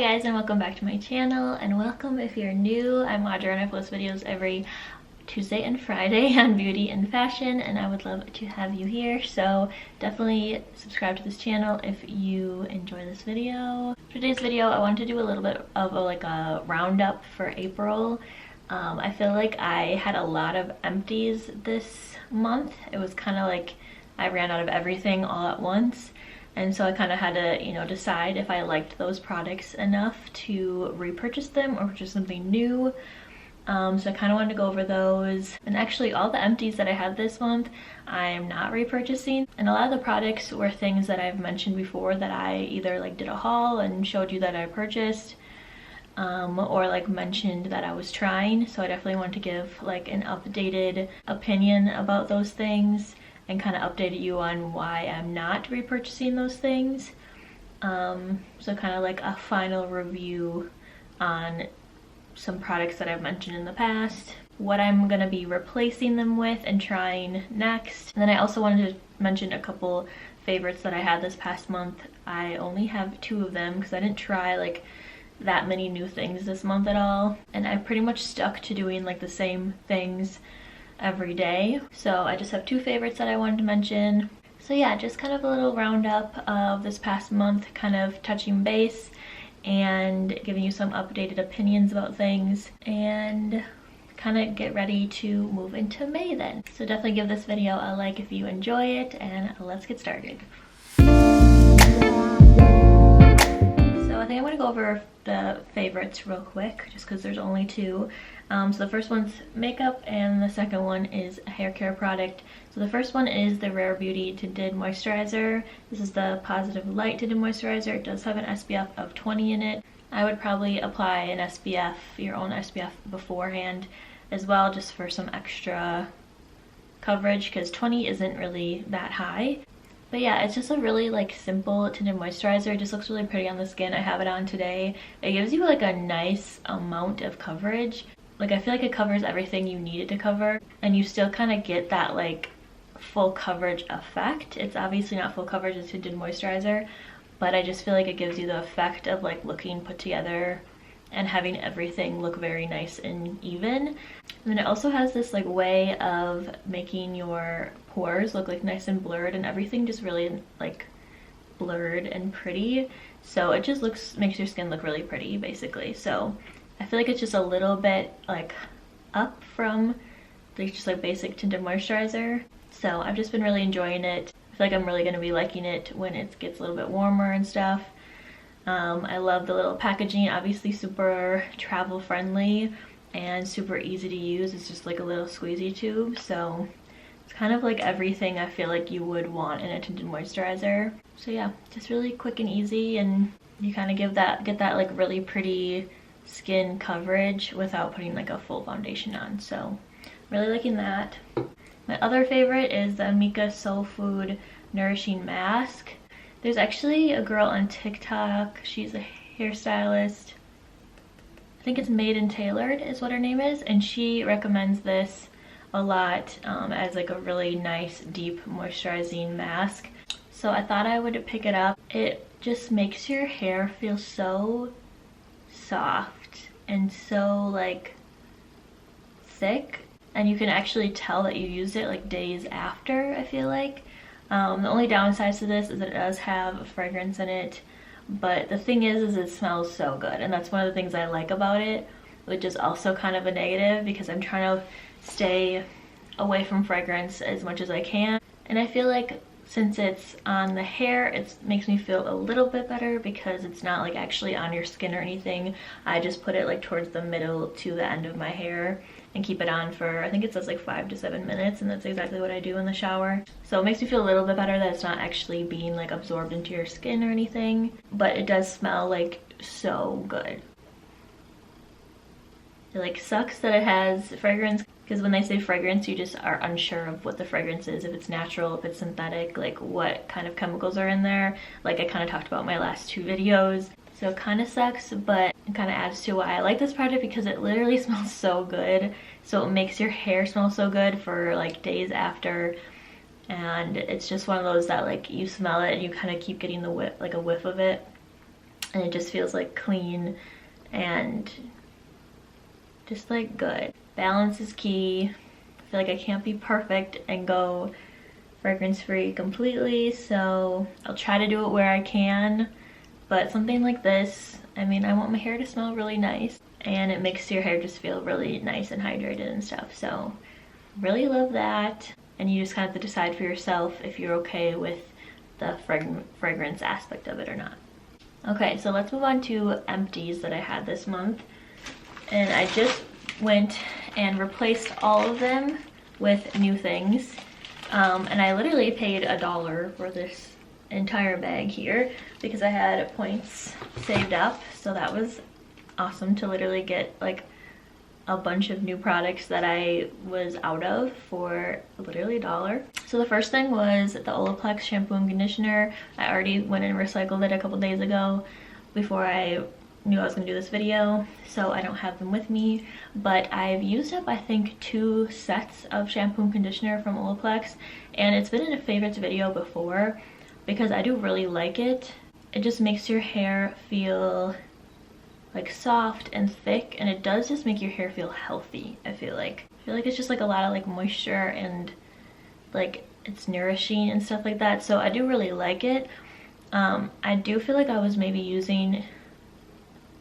Hi guys, and welcome back to my channel, and welcome if you're new. I'm Audra and I post videos every Tuesday and Friday on beauty and fashion, and I would love to have you here, so definitely subscribe to this channel if you enjoy this video. For today's video, I wanted to do a little bit of a roundup for April. I feel like I had a lot of empties this month. It was kind of like I ran out of everything all at once. And so I kind of had to, decide if I liked those products enough to repurchase them or purchase something new. So I kind of wanted to go over those. And actually all the empties that I had this month, I am not repurchasing. And a lot of the products were things that I've mentioned before that I either did a haul and showed you that I purchased, or mentioned that I was trying. So I definitely want to give an updated opinion about those things and kind of updated you on why I'm not repurchasing those things. So kind of a final review on some products that I've mentioned in the past, what I'm going to be replacing them with and trying next. And then I also wanted to mention a couple favorites that I had this past month. I only have 2 of them because I didn't try that many new things this month at all. And I pretty much stuck to doing the same things every day. So I just have 2 favorites that I wanted to mention. So yeah, just kind of a little roundup of this past month, kind of touching base and giving you some updated opinions about things, and kind of get ready to move into May then. So definitely give this video a like if you enjoy it, and let's get started. So I think I'm going to go over the favorites real quick just because there's only 2. So the first one's makeup and the second one is a hair care product. So the first one is the Rare Beauty Tinted Moisturizer. This is the Positive Light Tinted Moisturizer. It does have an SPF of 20 in it. I would probably apply an SPF, your own SPF beforehand as well, just for some extra coverage because 20 isn't really that high. But yeah, it's just a really simple tinted moisturizer. It just looks really pretty on the skin. I have it on today. It gives you a nice amount of coverage. I feel like it covers everything you need it to cover, and you still kind of get that full coverage effect. It's obviously not full coverage as tinted moisturizer, but I just feel like it gives you the effect of looking put together and having everything look very nice and even. And then it also has this way of making your pores look nice and blurred, and everything just really blurred and pretty. So it just makes your skin look really pretty basically. So I feel like it's just a little bit up from just basic tinted moisturizer. So I've just been really enjoying it. I feel like I'm really going to be liking it when it gets a little bit warmer and stuff. I love the little packaging, obviously super travel friendly and super easy to use. It's just a little squeezy tube, so it's kind of everything I feel like you would want in a tinted moisturizer. So yeah, just really quick and easy, and you kind of get that really pretty skin coverage without putting a full foundation on. So really liking that. My other favorite is the Mika Soul Food Nourishing Mask. There's actually a girl on TikTok, she's a hairstylist, I think it's Made and Tailored is what her name is, and she recommends this a lot as a really nice deep moisturizing mask. So I thought I would pick it up. It just makes your hair feel so soft and so thick, and you can actually tell that you used it days after, I feel like. The only downside to this is that it does have a fragrance in it, but the thing is it smells so good, and that's one of the things I like about it, which is also kind of a negative because I'm trying to stay away from fragrance as much as I can. And I feel like since it's on the hair, it makes me feel a little bit better because it's not actually on your skin or anything. I just put it towards the middle to the end of my hair and keep it on for, I think it says 5 to 7 minutes, and that's exactly what I do in the shower. So it makes me feel a little bit better that it's not actually being absorbed into your skin or anything, but it does smell so good. It sucks that it has fragrance, because when they say fragrance, you just are unsure of what the fragrance is, if it's natural, if it's synthetic, what kind of chemicals are in there, I kind of talked about in my last 2 videos. So it kind of sucks, but it kind of adds to why I like this product, because it literally smells so good. So it makes your hair smell so good for days after, and it's just one of those that you smell it and you kind of keep getting the whiff, a whiff of it. and it just feels like clean and just like good. Balance is key. I feel like I can't be perfect and go fragrance free completely, so I'll try to do it where I can. But something like this, I mean, I want my hair to smell really nice, and it makes your hair just feel really nice and hydrated and stuff, so really love that. And you just kind of have to decide for yourself if you're okay with the fragrance aspect of it or not. Okay, so let's move on to Empties that I had this month. And I just went and replaced all of them with new things. And I literally paid $1 for this entire bag here because I had points saved up. So that was awesome to literally get like a bunch of new products that I was out of for literally $1. So the first thing was the Olaplex shampoo and conditioner. I already went and recycled it a couple days ago before I knew I was gonna do this video, so I don't have them with me, but I've used up I think 2 sets of shampoo and conditioner from Olaplex, and it's been in a favorites video before because I do really like it. It just makes your hair feel like soft and thick, and it does just make your hair feel healthy. I feel like it's just like a lot of like moisture and like it's nourishing and stuff like that, so I do really like it. I do feel like I was maybe using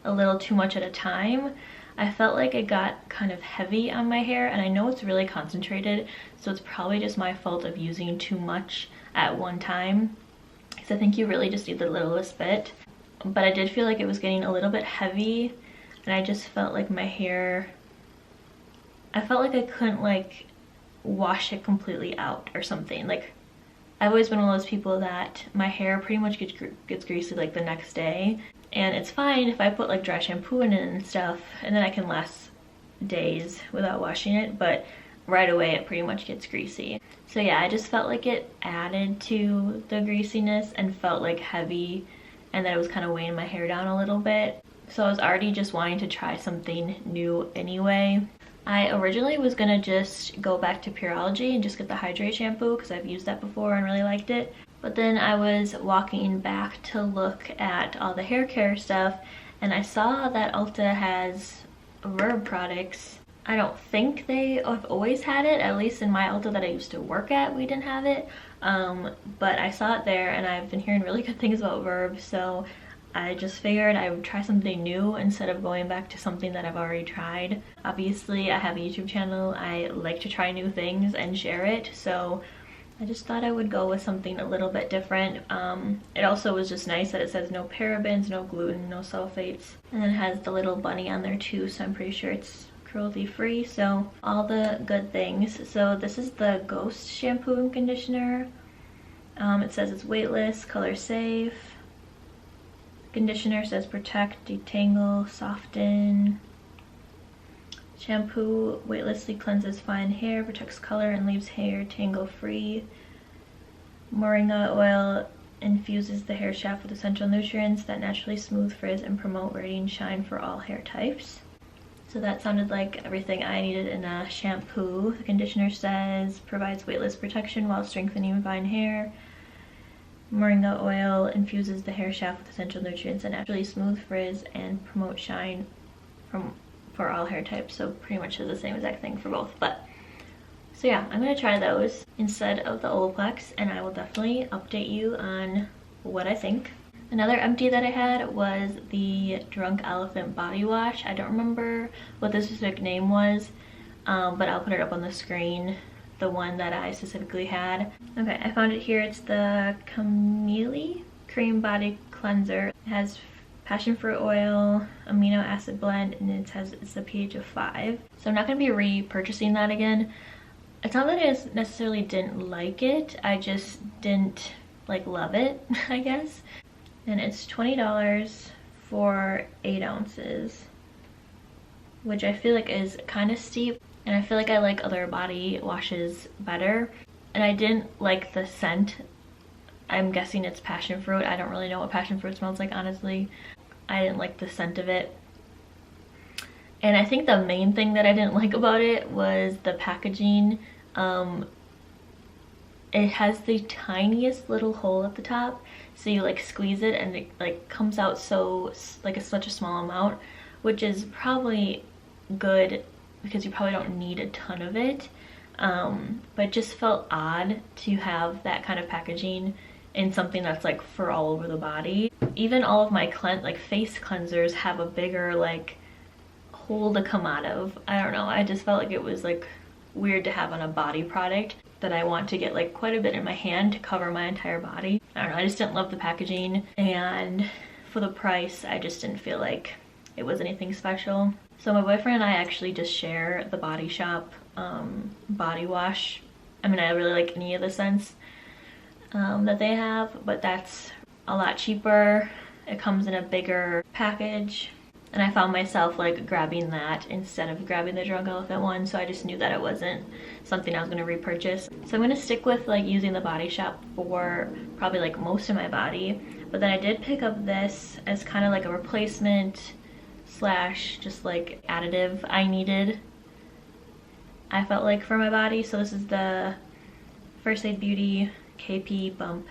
a little too much at a time. I felt like it got kind of heavy on my hair, and I know it's really concentrated, so it's probably just my fault of using too much at one time, because I think you really just need the littlest bit. But I did feel like it was getting a little bit heavy, and I just felt like my hair, I felt like I couldn't like wash it completely out or something. Like I've always been one of those people that my hair pretty much gets greasy like the next day, and it's fine if I put like dry shampoo in it and stuff, and then I can last days without washing it, but right away it pretty much gets greasy. So yeah, I just felt like it added to the greasiness and felt like heavy, and that it was kind of weighing my hair down a little bit. So I was already just wanting to try something new anyway. I originally was gonna just go back to Pureology and just get the Hydrate shampoo because I've used that before and really liked it. But then I was walking back to look at all the hair care stuff, and I saw that Ulta has Verb products. I don't think they have always had it, at least in my Ulta that I used to work at, we didn't have it. But I saw it there, and I've been hearing really good things about Verb, so I just figured I would try something new instead of going back to something that I've already tried. Obviously, I have a YouTube channel. I like to try new things and share it, so I just thought I would go with something a little bit different. It also was just nice that it says no parabens, no gluten, no sulfates, and it has the little bunny on there too, so I'm pretty sure it's cruelty free, so all the good things. So this is the Ghost shampoo and conditioner. It says it's weightless, color safe. Conditioner says protect, detangle, soften. Shampoo weightlessly cleanses fine hair, protects color, and leaves hair tangle free. Moringa oil infuses the hair shaft with essential nutrients that naturally smooth, frizz, and promote radiant shine for all hair types. So that sounded like everything I needed in a shampoo. The conditioner says provides weightless protection while strengthening fine hair. Moringa oil infuses the hair shaft with essential nutrients that naturally smooth, frizz, and promote shine for all hair types. So pretty much is the same exact thing for both. But so yeah, I'm gonna try those instead of the Olaplex, and I will definitely update you on what I think. Another empty that I had was the Drunk Elephant body wash. I don't remember what the specific name was, but I'll put it up on the screen, the one that I specifically had. Okay, I found it here. It's the Camellia Cream Body Cleanser. It has passion fruit oil, amino acid blend, and it's a pH of 5. So I'm not going to be repurchasing that again. It's not that I necessarily didn't like it, I just didn't like love it, I guess. And it's $20 for 8 ounces, which I feel like is kind of steep, and I feel like I like other body washes better. And I didn't like the scent. I'm guessing it's passion fruit. I don't really know what passion fruit smells like, honestly. I didn't like the scent of it. And I think the main thing that I didn't like about it was the packaging. it has the tiniest little hole at the top, so you like squeeze it and it like comes out so like it's such a small amount, which is probably good because you probably don't need a ton of it. But it just felt odd to have that kind of packaging in something that's like for all over the body. Even all of my face cleansers have a bigger like hole to come out of. I don't know, I just felt like it was like weird to have on a body product that I want to get like quite a bit in my hand to cover my entire body. I don't know, I just didn't love the packaging, and for the price I just didn't feel like it was anything special. So my boyfriend and I actually just share the Body Shop body wash. I mean, I really like any of the scents that they have, but that's a lot cheaper. It comes in a bigger package, and I found myself like grabbing that instead of grabbing the Drunk Elephant one, so I just knew that it wasn't something I was going to repurchase. So I'm going to stick with like using the Body Shop for probably like most of my body, but then I did pick up this as kind of like a replacement slash just like additive I needed, I felt like, for my body. So this is the First Aid Beauty KP Bump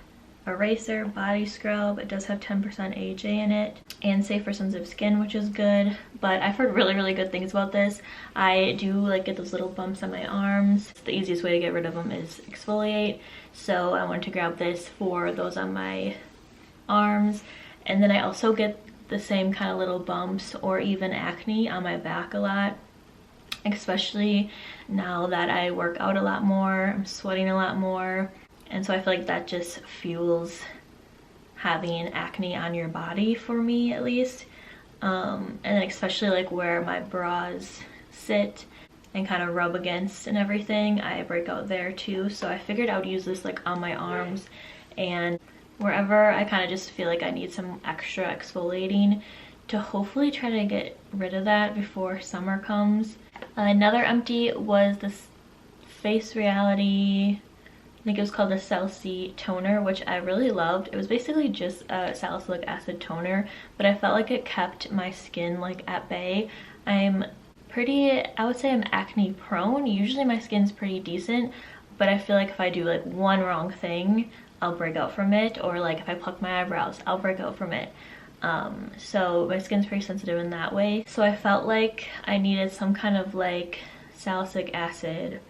Eraser Body Scrub. It does have 10% AHA in it and safe for sensitive skin, which is good, but I've heard really good things about this. I do like get those little bumps on my arms. The easiest way to get rid of them is exfoliate, so I wanted to grab this for those on my arms. And then I also get the same kind of little bumps or even acne on my back a lot, especially now that I work out a lot more, I'm sweating a lot more, and so I feel like that just fuels having acne on your body, for me at least. And especially like where my bras sit and kind of rub against and everything, I break out there too. So I figured I would use this like on my arms and wherever I kind of just feel like I need some extra exfoliating to hopefully try to get rid of that before summer comes. Another empty was this Face Reality, I think it was called the Celsy toner, which I really loved. It was basically just a salicylic acid toner, but I felt like it kept my skin like at bay. I would say I'm acne prone. Usually my skin's pretty decent, but I feel like if I do like one wrong thing, I'll break out from it, or like if I pluck my eyebrows, I'll break out from it. So my skin's pretty sensitive in that way. So I felt like I needed some kind of like salicylic acid,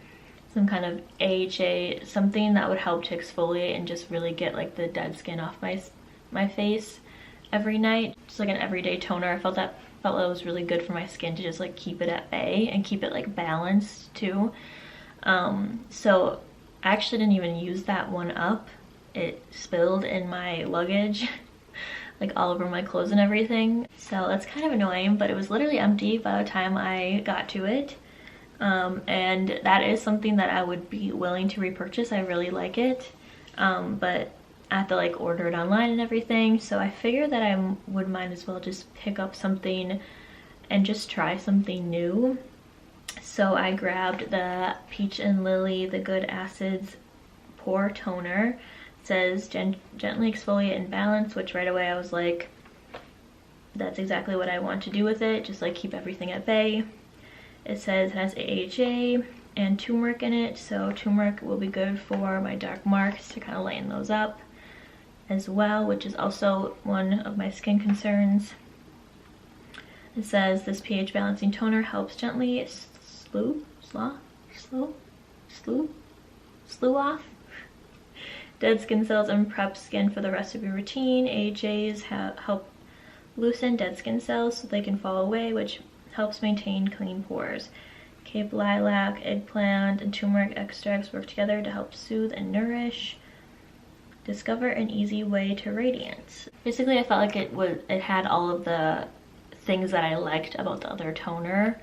some kind of AHA, something that would help to exfoliate and just really get like the dead skin off my face every night. Just like an everyday toner. I felt that it was really good for my skin to just like keep it at bay and keep it like balanced too. So I actually didn't even use that one up. It spilled in my luggage like all over my clothes and everything, so that's kind of annoying, but it was literally empty by the time I got to it. And that is something that I would be willing to repurchase. I really like it, but I have to like order it online and everything, so I figured that I would might as well just pick up something and just try something new. So I grabbed the Peach and Lily The Good Acids Pore Toner. It says gently exfoliate and balance, which right away I was like, that's exactly what I want to do with it, just like keep everything at bay. It says it has AHA and turmeric in it, so turmeric will be good for my dark marks to kind of lighten those up as well, which is also one of my skin concerns. It says this pH balancing toner helps gently slew off dead skin cells and prep skin for the rest of your routine. AHAs help loosen dead skin cells so they can fall away, which helps maintain clean pores. Cape lilac, eggplant, and turmeric extracts work together to help soothe and nourish. Discover an easy way to radiance. Basically, I felt like it had all of the things that I liked about the other toner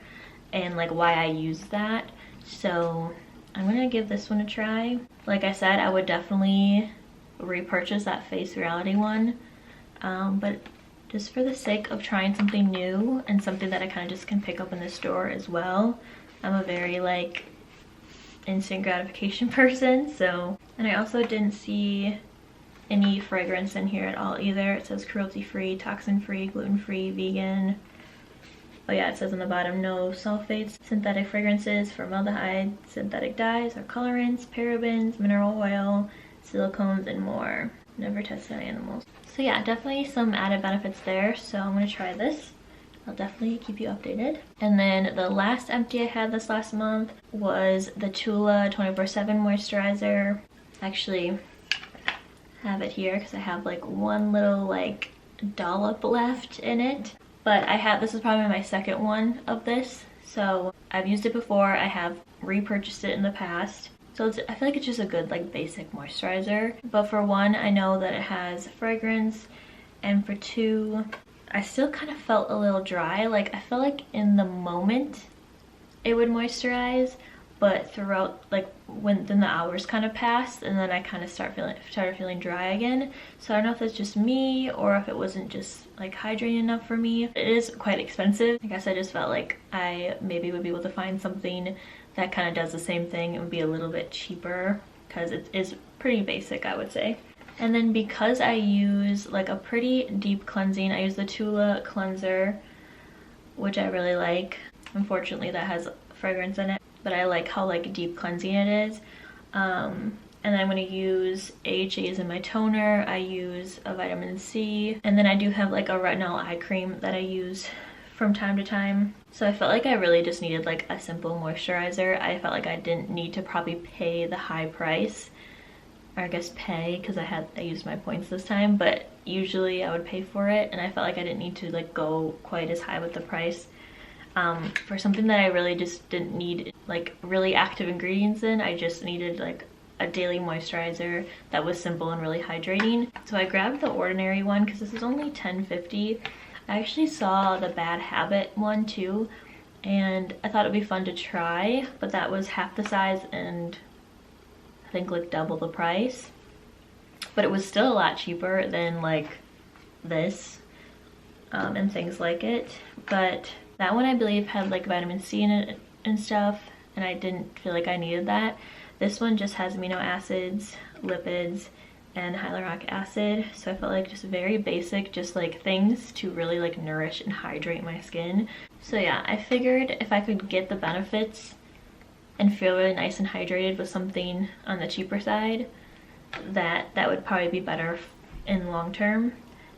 and like why I used that. So I'm gonna give this one a try. Like I said, I would definitely repurchase that Face Reality one, but just for the sake of trying something new and something that I kind of just can pick up in the store as well. I'm a very like instant gratification person, so. And I also didn't see any fragrance in here at all either. It says cruelty free, toxin free, gluten free, vegan. Oh yeah, it says on the bottom, no sulfates, synthetic fragrances, formaldehyde, synthetic dyes or colorants, parabens, mineral oil, silicones, and more. Never tested on animals. So yeah, definitely some added benefits there. So I'm gonna try this. I'll definitely keep you updated. And then the last empty I had this last month was the Tula 24/7 moisturizer. Actually have it here because I have like one little like dollop left in it. But this is probably my second one of this. So I've used it before. I have repurchased it in the past. So I feel like it's just a good like basic moisturizer. But for one, I know that it has fragrance. And for two, I still kind of felt a little dry. Like I feel like in the moment it would moisturize, but throughout like then the hours kind of passed and then I kind of started feeling dry again. So I don't know if that's just me or if it wasn't just like hydrating enough for me. It is quite expensive. I guess I just felt like I maybe would be able to find something that kind of does the same thing. It would be a little bit cheaper because it is pretty basic, I would say. And then because I use like a pretty deep cleansing, I use the Tula cleanser, which I really like. Unfortunately that has fragrance in it, but I like how like deep cleansing it is. And then I'm going to use AHAs in my toner. I use a vitamin C, and then I do have like a retinol eye cream that I use from time to time. So I felt like I really just needed like a simple moisturizer. I felt like I didn't need to probably pay the high price, or I guess pay, because I used my points this time, but usually I would pay for it, and I felt like I didn't need to like go quite as high with the price. For something that I really just didn't need like really active ingredients in, I just needed like a daily moisturizer that was simple and really hydrating. So I grabbed the Ordinary one because this is only $10.50. I actually saw the Bad Habit one too, and I thought it'd be fun to try, but that was half the size and I think like double the price. But it was still a lot cheaper than like this and things like it. But that one I believe had like vitamin C in it and stuff, and I didn't feel like I needed that. This one just has amino acids, lipids, and hyaluronic acid, so I felt like just very basic, just like things to really like nourish and hydrate my skin. So yeah, I figured if I could get the benefits and feel really nice and hydrated with something on the cheaper side, that would probably be better in long term.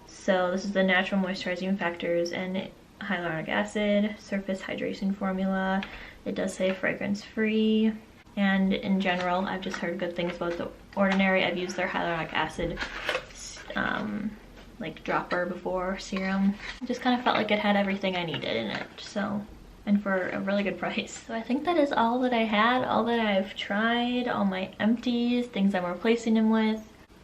So this is the natural moisturizing factors and hyaluronic acid, surface hydration formula. It does say fragrance free, and in general I've just heard good things about the Ordinary. I've used their hyaluronic acid like dropper before, serum. It just kind of felt like it had everything I needed in it, so, and for a really good price. So I think that is all that I had, all that I've tried, all my empties, things I'm replacing them with.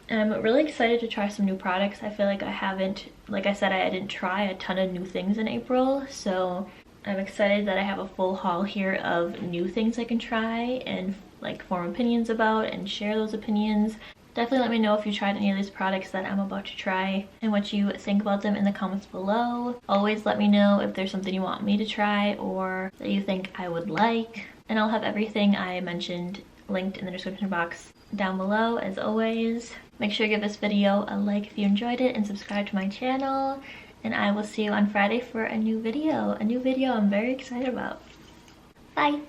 And I'm really excited to try some new products. I feel like I haven't, like I said, I didn't try a ton of new things in April, so I'm excited that I have a full haul here of new things I can try and like form opinions about and share those opinions. Definitely let me know if you tried any of these products that I'm about to try and what you think about them in the comments below. Always let me know if there's something you want me to try or that you think I would like. And I'll have everything I mentioned linked in the description box down below as always. Make sure you give this video a like if you enjoyed it and subscribe to my channel. And I will see you on Friday for a new video I'm very excited about. Bye!